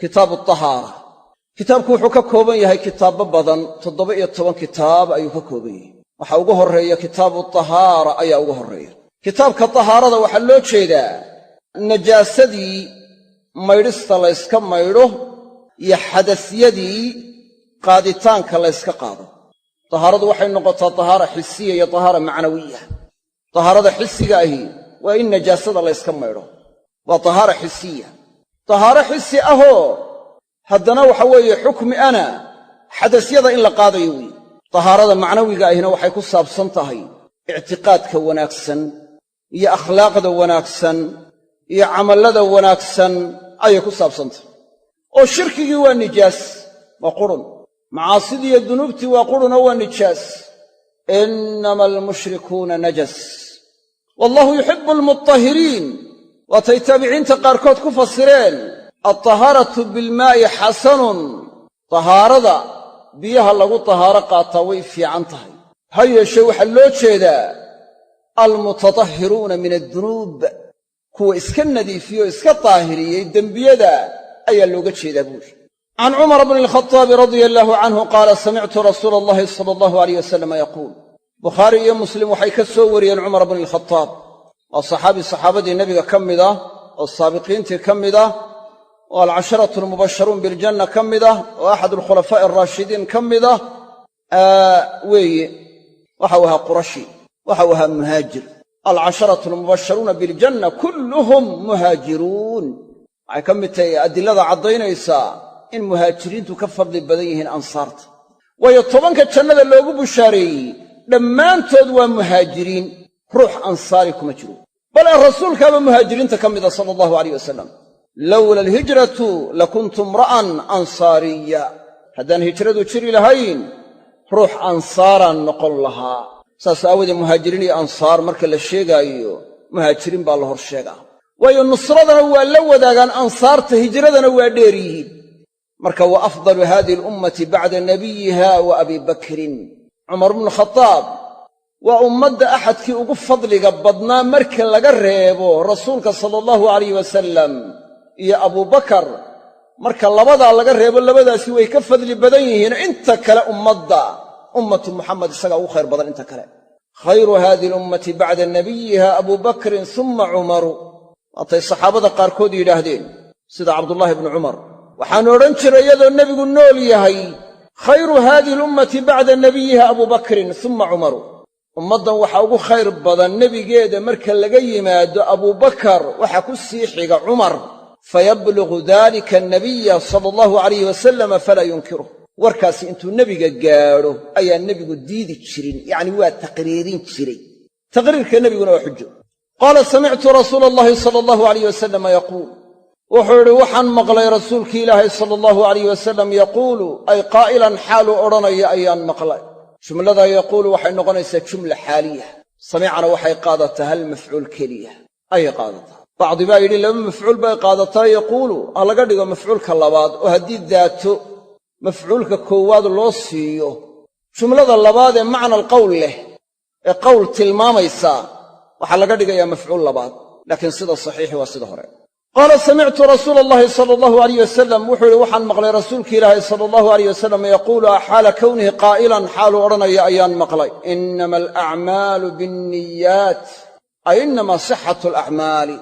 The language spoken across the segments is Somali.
kitaabu tahaara. kitaabku wuxuu ka kooban yahay kitaabo badan, 17 kitaab ayuu ka kooban yahay. waxaa ugu horreeya kitaabu tahaara ayaa ugu horreeya. kitaabka tahaarada waxaa loo jeedaa najaasadii maydhista layska maydho iyo xadasyadii qaaditaanka layska qaado. tahaaradu waxay noqotaa tahaara xisiya iyo tahaara macnawiya. tahaarada xisiga ahi waa in najaasada layska maydho, waa tahaara xisiya. tahaaro xisi ahoo haddana waxa weeye xukmi ana xadasyada in la qaadayo weeye. tahaarada macnawiga ahina waxay ku saabsan tahay ictiqaadka wanaagsan iyo akhlaaqda wanaagsan iyo camallada wanaagsan ayay ku saabsan tahay. oo shirkigii waa nijaas, waa qurun. macaasidii iyo dunuubtii waa qurunoo waa nijaas. innama almushrikuuna najas wallahu yuxibbu almutahhiriin. waatay taabiciinta qaarkood ku fasireen altahaaratu bilmaa'i xasanun. tahaarada biyaha lagu tahaaro qaataa way fiican tahay. ha yeeshee waxaa loo jeedaa almutatahhiruuna min addunuub, kuwa iska nadiifiyey oo iska taahiriyey dembiyada ayaa looga jeedaa buuri. can cumar bni alkhataabi radia allaahu canhu qaala samictu rasuula allahi sala allahu alayh wasalama yaquul. bukhaari iyo muslim waxay ka soo wariyeen cumar bni alkhataab. waa saxaabadii nebiga ka mid ah oo saabiqiintii ka mid ah oo alcasharatu almubasharuun biljanna ka mid ah oo axad alkhulafaa'i alraashidiin ka mid ah weeye. waxau ahaa qurashi, waxau ahaa muhaajir. alcasharatu almubasharuuna biljanna kulluhum muhaajiruun. waxay ka mid tahay adilada caddaynaysaa in muhaajiriintu ka fadli badan yihiin ansaarta. waayo 10ka jannada loogu bushaareeyey dhammaantood waa muhaajiriin, ruux ansaari kuma jiro. bale rasuulkaaba muhaajiriinta ka mida sala allahu alayh wasalam. lowla alhijratu lakuntu imra'an ansaariya. haddaan hijradu jiri lahayn ruux ansaaraan noqon lahaa. saas aawadee muhaajiriin iyo ansaar marka la sheegaayo muhaajiriin baa la hor sheegaa. waayo nusradana waa la wadaagaan ansaarta, hijradana waa dheer yihiin. marka wa afdalu haadihi alummati bacda nabiyiha wa abii bakrin. cumar bnu khataab waa ummadda axadkii ugu fadliga badnaa marka laga reebo rasuulka sala allahu alayh wasalam iyo abubakar. marka labadaa laga reebo, labadaasi way ka fadli badan yihiin inta kale ummadda. ummatu muxamed isagaa ugu khayr badan inta kale. khayru haadihi alummati bacda nabiyiha abubakrin summa cumaru. waatay saxaabada qaarkood yidhaahdeen sida cabdullaahi bnu cumar, waxaanu odhan jiray iyadoo nebigu nool yahay, khayru haadihi alummati bacda nabiyiha abubakrin summa cumaru. ummaddan waxaa ugu khayr badan nebigeeda marka laga yimaado abubakar, waxaa ku sii xiga cumar. fayablugu dalika annabiya sala allahu alayh wasalama falaa yunkiruh. warkaasi intuu nebiga gaadho ayaa nebigu diidi jirin, yacni waa taqriirin jiray. taqriirka nebiguna waa xujo. qaala samictu rasuula allahi sala allahu alayh wasalama yaquul. wuxuu yidhi waxaan maqlay rasuulkii ilaahay sala allahu alayh wasalam yaquulu, ay qaa'ilan xaaluu odhanaya ayaan maqlay. jumlada yaquulu waxay noqonaysaa jumla xaaliya. samicana waxay qaadataa hal mafcuul keliya ayay qaadataa. bacdi baa yidhi 2 mafcuul bay qaadataa yaquulu, ha laga dhigo mafcuulka labaad, oo haddii daato mafcuulka koowaad loo siiyo jumlada labaad ee macna alqowl leh ee qowl tilmaamaysa waxaa laga dhigayaa mafcuul labaad. laakiin sida saxiixi waa sida hore. qaala samictu rasuula allahi sala allahu alayh wasalam. wuxuu yidhi waxaan maqlay rasuulki ilaahay sala allahu alayh wasalam yaquulu, xaala kownihi qaa'ilan xaaluu odhanaya ayaan maqlay. innama alacmaalu binniyaat, ay innama sixatu alacmaali.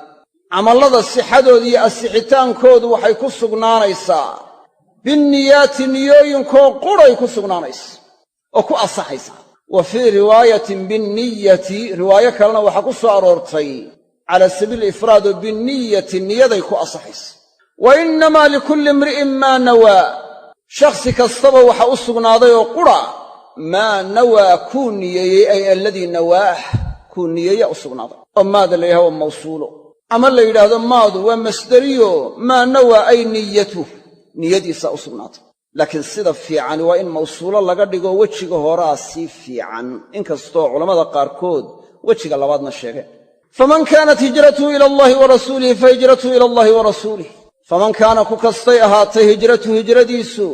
camallada sixadooda iyo asixitaankoodu waxay ku sugnaanaysaa binniyaati, niyooyinkoo quray ku sugnaanaysa oo ku asaxaysaa. wa fii riwaayatin binniyati, riwaayo kalena waxaa ku soo aroortay cala sabiili ifraado binniyati, niyaday ku asaxaysa. wa innamaa likulli imri'in maa nawaa, shakhsi kastaba waxa u sugnaaday oo qura maa nawaa kuu niyeeyey, ay alladii nawaah, kuu niyeeya u sugnaaday. oo maada la yidhaha waa mawsuulo, ama la yidhaahdo maadu waa masderiyo maa nawaa ay niyatuh, niyadiisaa u sugnaatay. laakiin sida fiican waa in mawsuulo laga dhigo wejiga horaa sii fiican, inkastoo culammada qaarkood wejiga labaadna sheegeen. faman kaanat hijratuhu ila allahi wa rasuulihi fa hijratuhu ila allahi wa rasuulih. faman kaana ku kastay ahaatay hijratuhu hijradiisu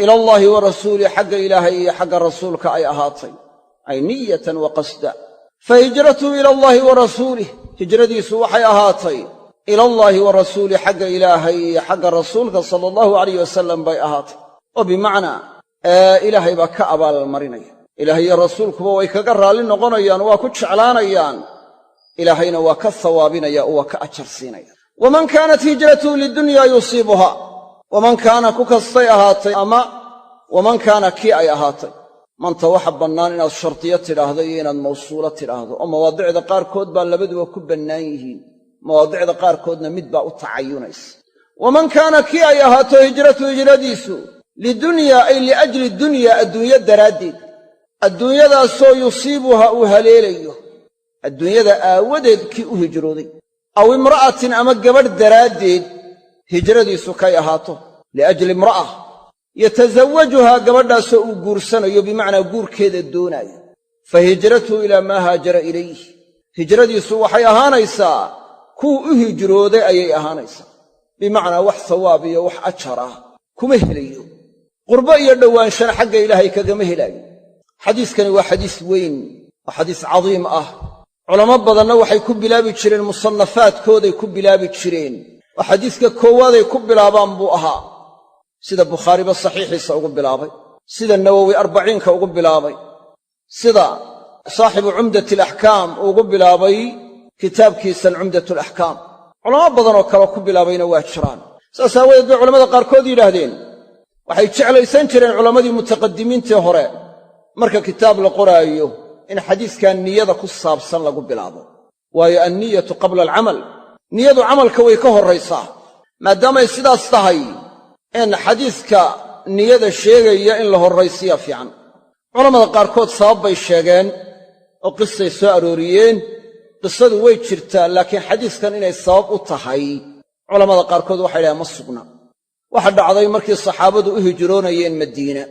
ila allaahi wa rasuulih, xagga ilaahay iyo xagga rasuulka ay ahaatay, ay niyatan wa qasda. fa hijratuhu ila allaahi wa rasuulih, hijradiisu waxay ahaatay ilallaahi wa rasuuli xagga ilaahay iyo xagga rasuulka sala allahu alayh wasalam bay ahaatay oo bimacnaa ilaahay baa ka abaalmarinaya. ilaahay iyo rasuulkuba way kaga raalli noqonayaan, waa ku jeclaanayaan, ilaahayna waa ka hawaabinaya oo waa ka ajar siinaya. waman kaanat hijratuhu lidunyaa yusiibuhaa, waman kaana ku kastay ahaatay ama waman kaana kii ay ahaatay. manta waxa bannaan inaad shardiyo tidhaahdo iyo inaad mawsuulo tidhaahdo, oo mawaadicda qaarkood baa labaduba ku bannaan yihiin, mawaadicda qaarkoodna mid baa u tacayunaysa. waman kaana kii ay ahaato hijratu hijradiisu lidunyaa ay liajli dunyaa adduunyo daraaddeed, adduunyadaasoo yusiibuha uu haleelayo, adduunyada aawadeed kii u hijrooday, aw imra'atin ama gabadh daraaddeed hijradiisu kay ahaato liajli imra'a yatasawajuhaa gabadhaasoo uu guursanayo, bimacnaa guurkeeda doonaayo, fa hijratuhu ilaa maa haajara ilayh, hijradiisu waxay ahaanaysaa kuu u hijrooday ayay ahaanaysaa, bimacnaa wax sawaab iyo wax ajar ah kuma helayo, qurbo iyo dhowaanshana xagga ilaahay kagama helaayo. xadiiskani waa xadiis weyn, waa xadiis cadiim ah. culamo badanna waxay ku bilaabi jireen musannafaadkooday ku bilaabi jireen, oo xadiiska koowaaday ku bilaabaan buu ahaa, sida bukhaariba saxiixiisa ugu bilaabay, sida nawowi arbaciinka ugu bilaabay, sida saaxibu cumdati alaxkaam ugu bilaabay kitaabkiisan cumdatulaxkaam. culamo badanoo kaleo ku bilaabayna waa jiraan. saas aawadeed bay culamada qaarkood yidhaahdeen waxay jeclaysan jireen culammadii mutaqadimiintii hore marka kitaab la qoraayo in xadiiskan niyada ku saabsan lagu bilaabo, waayo anniyatu qabla alcamal, niyadu camalka way ka horraysaa. maadaamay sidaas tahay in xadiiska niyada sheegaya in la horraysiya fiican. culammada qaarkood sabab bay sheegeen oo qisay soo arooriyeen, qisadu way jirtaa, laakiin xadiiskan inay sabab u tahay culammada qaarkood waxay dhahaan ma sugna. waxa dhacday markii saxaabadu u hijroonayeen madiina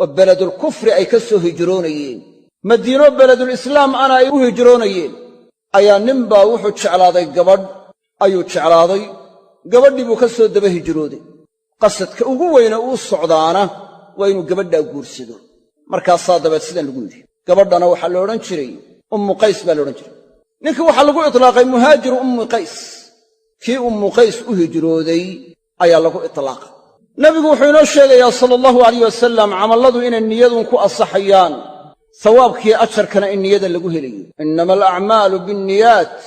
oo beledulkufri ay ka soo hijroonayeen, madiino beledulislaam ana ay u hijroonayeen, ayaa ninbaa wuxuu jeclaaday gabadh ayuu jeclaaday, gabadhii buu ka soo daba hijrooday. qasadka ugu weyne uu socdaana waa inuu gabadhaa guursado. markaasaa dabeed sidan lagu yidhi. gabadhana waxaa la odhan jiray ummu qays baa la odhan jiray. ninkii waxaa lagu itlaaqay muhaajiru ummi qays, kii ummu qays u hijrooday ayaa lagu itlaaqay. nebigu wuxuu inoo sheegayaa sala allahu alayh wasalam camalladu inay niyadun ku asaxayaan, sawaabkiiyo ajarkana in niyada lagu helayo. innama alacmaalu binniyaat,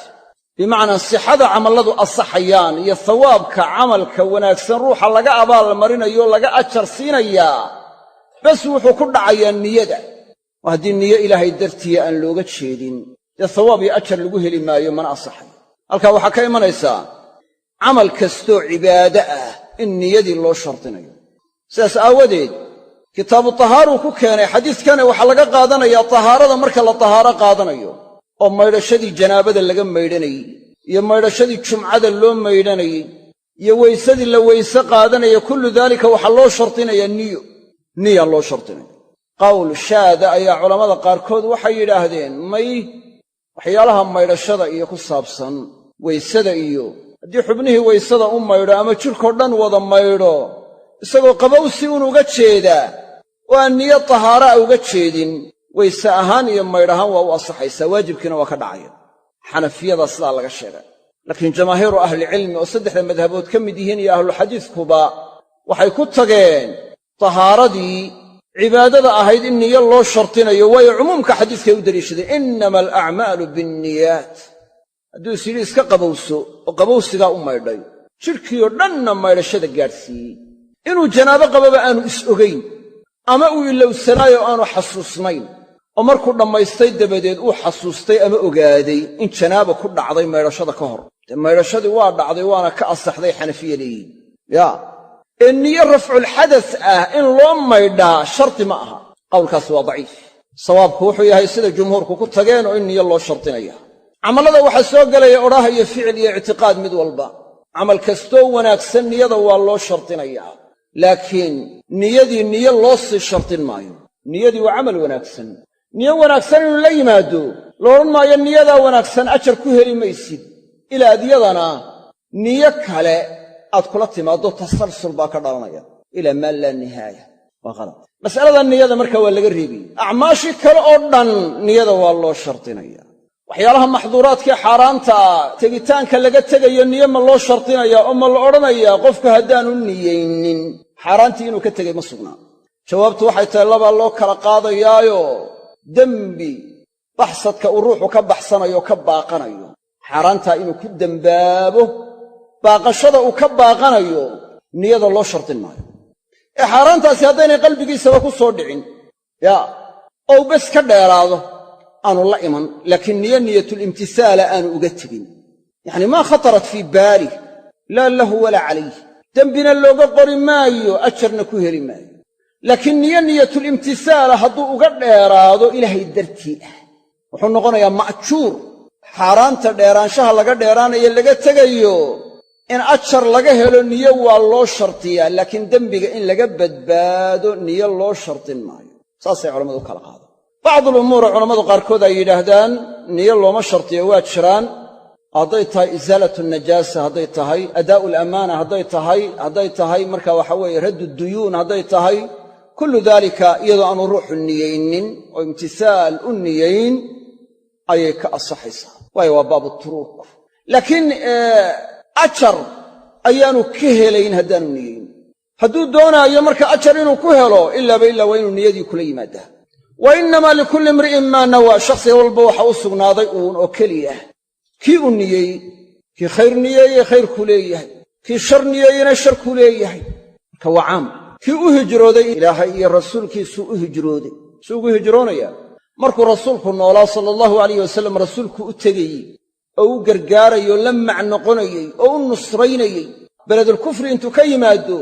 bimacnaa sixada camalladu asaxayaan iyo sawaabka camalka wanaagsan ruuxa laga abaalmarinayo laga ajar siinayaa bas wuxuu ku dhacayaa niyada. oo haddii niyo ilaahay dartiya aan looga jeedin dee sawaab iyo ajar lagu heli maayo, mana asaxayo. halkaa waxaa ka imanaysaa camal kastoo cibaado ah in niyadii loo shardinayo. sidaas aawadeed kitaabu tahaaruu ku keenay xadiiskana waxaa laga qaadanayaa tahaarada marka la tahaaro qaadanayo, oo maydhashadii janaabada laga maydhanayey iyo maydhashadii jumcada loo maydhanayey iyo weysadii la weyse qaadanaya, kullu daalika waxaa loo shardinayaa niya loo shardinaya. qawl shaada ayaa culammada qaarkood waxay yidhaahdeen may waxyaalaha maydhashada iyo ku saabsan weysada iyo haddii xubnihii weysada u maydho ama jidhkoo dhan wada maydho isagoo qabowsi unuga jeedaa oo aan niyo tahaara a uga jeedin, weyse ahaan iyo maydh ahaan waa u asaxaysaa, waajibkiina waa ka dhacaya. xanafiyada sidaa laga sheegay. laakiin jamaahiiru ahlicilmi oo saddexda madhabood ka mid yihiin iyo ahluxadiiskuba waxay ku tageen tahaaradii cibaadada ahayd in niyo loo shardinayo, waayo cumuumka xadiiskay u deliishadeen innama alacmaalu binniyaat. hadduu is yidhi iska qabowso oo qabowsigaa u maydhay, jidhkiioo dhanna maydhashada gaadhsiiyey, inuu janaabo qababa aanu is-ogayn ama uu ilowsanaayo aanu xasuusnayn, oo markuu dhammaystay dabadeed uu xasuustay ama ogaaday in janaaba ku dhacday maydhashada ka hor, dee maydhashadii waa dhacday waana ka asaxday xanafiya leeyihin. ee niyo rafculxadas ah in loo maydhaa shardi ma aha. qowlkaasi waa daciif. sawaabku wuxuu yahay sida jumhuurku ku tageen oo in niyo loo shardinaya. camallada waxaa soo gelaya odhaah iyo ficil iyo ictiqaad mid walba. camal kastoo wanaagsan niyada waa loo shardinayaa, laakiin niyadii niyo loo sii shardin maayo. niyadii waa camal wanaagsan, niyo wanaagsan inuu la yimaado la odhan maayo niyadaa wanaagsan ajar ku heli maysid ilaa adyadana niyo kale aad kula timaaddo tasalsul baa ka dhalanaya ilaa maa laa nihaaya. waa qalad. mas'alada niyada marka waa laga reebiyey. acmaashii kale oo dhan niyada waa loo shardinaya. waxyaalaha maxduuraadkee xaaraanta tegitaanka laga tegayo niyo ma loo shardinayaa oo ma la odhanayaa qofku haddaanu niyeynin xaaraantii inuu ka tegay ma sugnaa jawaabtu waxay tahay labaa loo kala qaadayaayo dembi baxsadka uu ruuxu ka baxsanayo ka baaqanayo xaaraantaa inuu ku dembaabo baaqashada uu ka baaqanayo niyada loo shardin maayo ee xaaraantaasi haddaynay qalbigiisaba ku soo dhicin oo bes ka dheeraado aanu la iman laakiin niyatulimtisaala aanu uga tegin yacni maa khatarat fii baalih laa lahu walaa calayh dembina looga qori maayo ajarna ku heli maayo laakiin niyatulimtisaala hadduu uga dheeraado ilaahay dartii wuxuu noqonayaa ma'juur xaaraanta dheeraanshaha laga dheeraanayo laga tegayo in ajar laga helo niyo waa loo shardiyaa laakiin dembiga in laga badbaado niyo loo shardin maayo saasay culammadu u kala qaadaan bacdulumuura culammadu qaarkood ay yidhaahdaan niyo looma shardiyo waa jiraan hadday tahay isaalatu najaasa hadday tahay adaa'u lamaana hadday tahay marka waxa weeye raddu duyuun hadday tahay kullu daalika iyadoo aanu ruuxu niyeynin oo imtisaal u niyeyn ayay ka asaxaysaa waayo waa baabu turuuk laakiin ajar ayaanu ka helayn haddaanu niyeyn hadduu doonaayo marka ajar inuu ku helo ilaaba ilaa waa inuu niyadii kula yimaadaa wa innamaa likulli imri'in maa nawaa shakhsiga walba waxa u sugnaaday uun oo keliya kii u niyeeyey kii khayr niyeeyey khayrkuu leeyahay kii shar niyeeyeyna sharkuu leeyahay marka waa caam kii u hijrooday ilaahay iyo rasuulkiisuu u hijrooday suu ugu hijroonayaa markuu rasuulku noolaa sala allahu alayh wasallam rasuulku u tegayey oo u gargaarayoo la macnoqonayey oo u nusraynayey beledulkufri intuu ka yimaado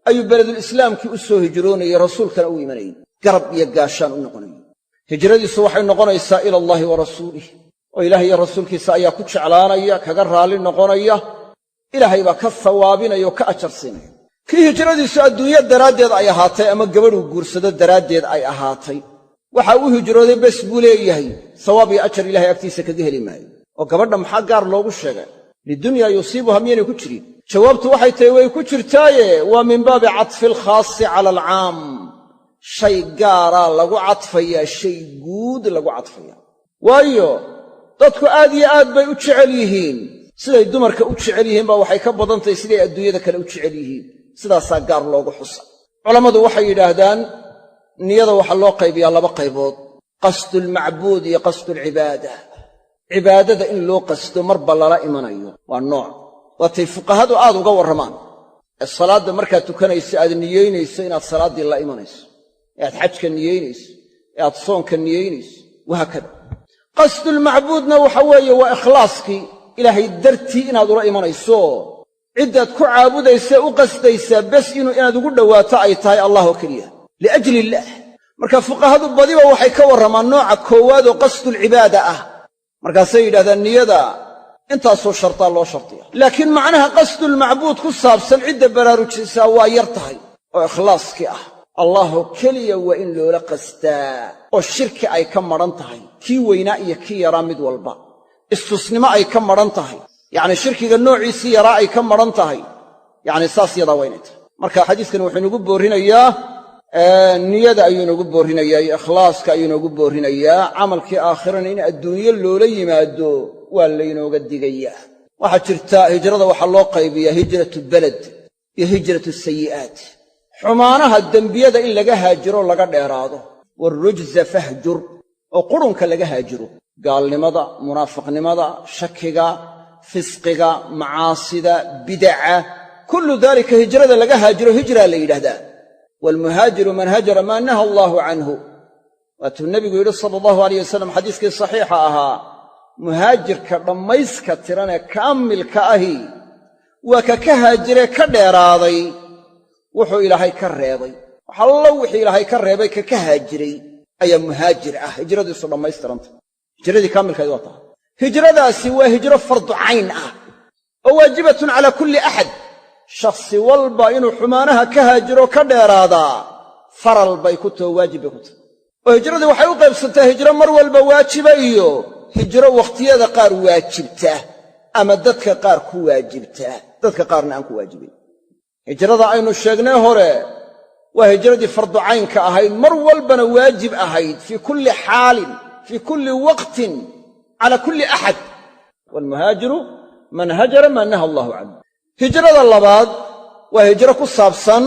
ayuu beledulislaamkii u soo hijroonayey rasuulkana u imanayey garab iyo gaashaan u noqonayey hijradiisu waxay noqonaysaa ila allahi wa rasuulih oo ilaah iyo rasuulkiisa ayaa ku jeclaanaya kaga raalli noqonaya ilaahay baa ka hawaabinaya oo ka ajar siinaya kii hijradiisu adduunyo daraaddeed ay ahaatay ama gabadhuu guursado daraaddeed ay ahaatay waxa uu hijrooday bes buu leeyahay sawaab iyo ajar ilahay agtiisa kaga heli maayo oo gabadha maxaa gaar loogu sheegay lidunyaa yusiibuha miyaynay ku jirin jawaabtu waxay tahay way ku jirtaaye waa min baabi catfi alkhaasi cala alcaam shay gaaraa lagu cadfayaa shay guud lagu cadfayaa waayo dadku aad iyo aad bay u jecel yihiin siday dumarka u jecel yihiin baa waxay ka badan tahay siday adduunyada kale u jecel yihiin sidaasaa gaar loogu xusa culammadu waxay yidhaahdaan niyada waxaa loo qaybiyaa laba qaybood qasdulmacbuud iyo qasdulcibaada cibaadada in loo qasdo marba lala imanayo waa nooc waatay fuqahadu aad uga warramaan ee salaadda markaad tukanayso aad niyeynayso inaad salaaddii la imanayso ee aad xajka niyeynayso ee aad soonka niyeynayso wahaakada qasdulmacbuudna waxa weeye waa ikhlaaskii ilaahay dartii inaad ula imanayso ciddaad ku caabudaysa u qasdaysaa bes inaad ugu dhowaato ay tahay allah oo keliya liajli illaah marka fuqahadu badiba waxay ka warramaan nooca koowaad oo qasdulcibaada ah markaasay yidhahdaan niyada intaasoo shartaa loo shartiya laakiin macnaha qasdulmacbuud ku saabsan cidda baraarujisaa waa yar tahay oo ikhlaaskii ah allahoo keliya waa in loola qasdaa oo shirki ay ka madhan tahay kii weynaa iyo kii yaraa mid walba istusnimo ay ka madhan tahay yacni shirkiga noociisii yaraa ay ka madhan tahay yacni saas yadaa waa inay tahay marka xadiiskani wuxuu inagu boorrinayaa niyada ayuu inagu boorrinayaa iyo ikhlaaska ayuu inagu boorrinayaa camalkii aakhirana in adduunyo loola yimaado waa laynooga digayaa waxaa jirta hijrada waxaa loo qaybiyaa hijratu beled iyo hijratu sayi'aat xumaanaha dembiyada in laga haajiro laga dheeraado waarujza fahjur oo qurunka laga haajiro gaalnimada munaafiqnimada shakiga fisqiga macaasida bidaca kullu daalika hijrada laga haajiro hijraa la yidhaahdaa waalmuhaajiru man hajara maa naha allaahu canhu waatuu nebigu yidhi sala allahu alayh wasalam xadiiskii saxiixa ahaa muhaajirka dhammayska tiran ee kaamilka ahi waa ka haajiree ka dheeraaday wuxuu ilaahay ka reebay waxallo wixii ilaahay ka reebay ka haajiray ayaa muhaajir ah hijradiisu dhammaystiranta hijradii kaamilkayd waa tahay hijradaasi waa hijro fardu cayn ah oo waajibatun calaa kulli axad shakhsi walba inuu xumaanaha ka haajiro ka dheeraadaa faral bay ku taho waajib bay ku tahay oo hijradii waxay u qaybsantaa hijro mar walba waajiba iyo hijro wakhtiyada qaar waajibta ama dadka qaar ku waajibta dadka qaarna aan ku waajibayn hijrada aynu sheegnay hore waa hijradii fardu caynka ahayd mar walbana waajib ahayd fii kulli xaalin fii kulli waqtin cala kulli axad waalmuhaajiru man hajara maa naha allaahu canhu. hijrada labaad waa hijro ku saabsan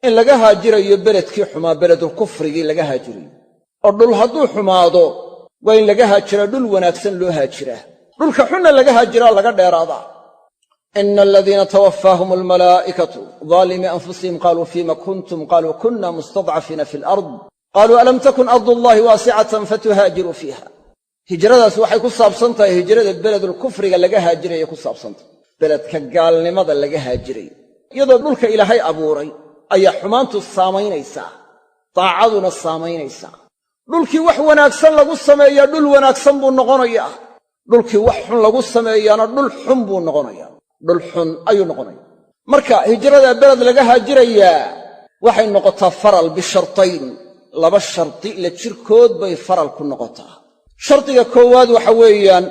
in laga haajirayo beledkii xumaa beledulkufrigii laga haajirayo oo dhul hadduu xumaado waa in laga haajiraa dhul wanaagsan loo haajiraa, dhulka xunna laga haajiraa laga dheeraadaa. ina aladiina tawaffaahum almalaa'ikatu daalimii anfusihim qaaluu fiima kuntum qaaluu kunna mustadcafiina fi alard qaaluu alam takun ardullaahi waasicatan fatuhaajiruu fiiha. hijradaas waxay ku saabsan tahay hijrada beledulkufriga laga haajiraya ku saabsantahy, beledka gaalnimada laga haajirayo. iyadoo dhulka ilaahay abuuray ayaa xumaantu saamaynaysaa, daacaduna saamaynaysaa. dhulkii wax wanaagsan lagu sameeyaa dhul wanaagsan buu noqonayaa, dhulkii wax xun lagu sameeyaana dhul xun buu noqonayaa, dhul xun ayuu noqonaya. marka hijrada beled laga haajirayaa waxay noqotaa faral bishartayn, laba shardi la jirkood bay faral ku noqotaa. shardiga koowaad waxa weeyaan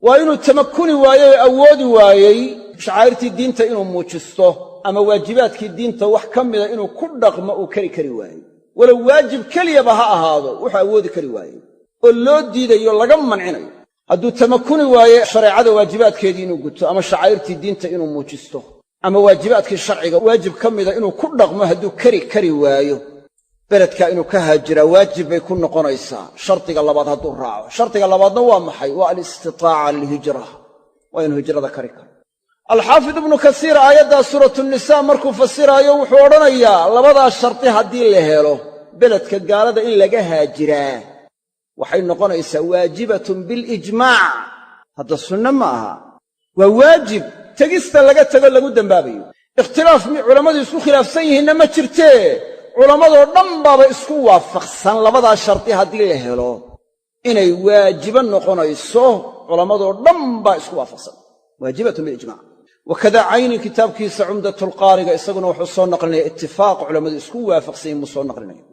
waa inuu tamakuni waayey oo awoodi waayey shacaa'irtii diinta inuu muujisto ama waajibaadkii diinta wax ka mida inuu ku dhaqmo uu kari waayey, walow waajib keliyaba ha ahaado wuxuu awoodi kari waayey oo loo diidayo laga mancinayo. hadduu tamakuni waaye shareecada waajibaadkeedii inuu guto ama shacaa'irtii diinta inuu muujisto ama waajibaadkii sharciga waajib ka mida inuu ku dhaqmo hadduu kari waayo, beledkaa inuu ka haajiraa waajib bay ku noqonaysaa shardiga labaad hadduu raaco. shardiga labaadna waa maxay? waa alistitaaca lilhijra, waa inuu hijrada kari karo. alxaafid ibnu kasiir aayaddaa suuratunisaa markuu fasiraayo wuxuu odhanayaa labadaa shardi haddii la helo beledka gaalada in laga haajiraa waxay noqonaysaa waajibatun bilijmaac. hadda sunno ma aha, waa waajib tegista laga tego lagu dembaabayo. ikhtilaaf culammadu isku khilaafsan yihiinna ma jirtee culammadoo dhan baaba isku waafaqsan labadaa shardi haddii la helo inay waajibo noqonayso. culammadoo dhan baa isku waafaqsan, waajibatun bilijmac. wakada cayni kitaabkiisa cumdatulqaariga isaguna wuxuu soo naqlinaya itifaaq culammadu isku waafaqsan yihin buu soo naqlinaya.